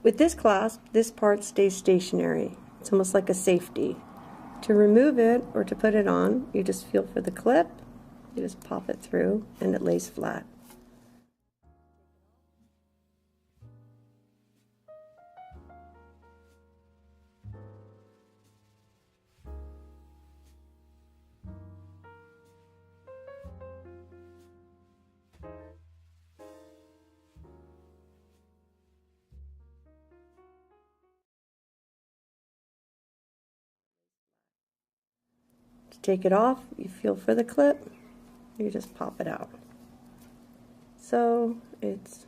With this clasp, this part stays stationary. It's almost like a safety. To remove it or to put it on, you just feel for the clip, you just pop it through, and it lays flat. To take it off, you feel for the clip, you just pop it out. So it's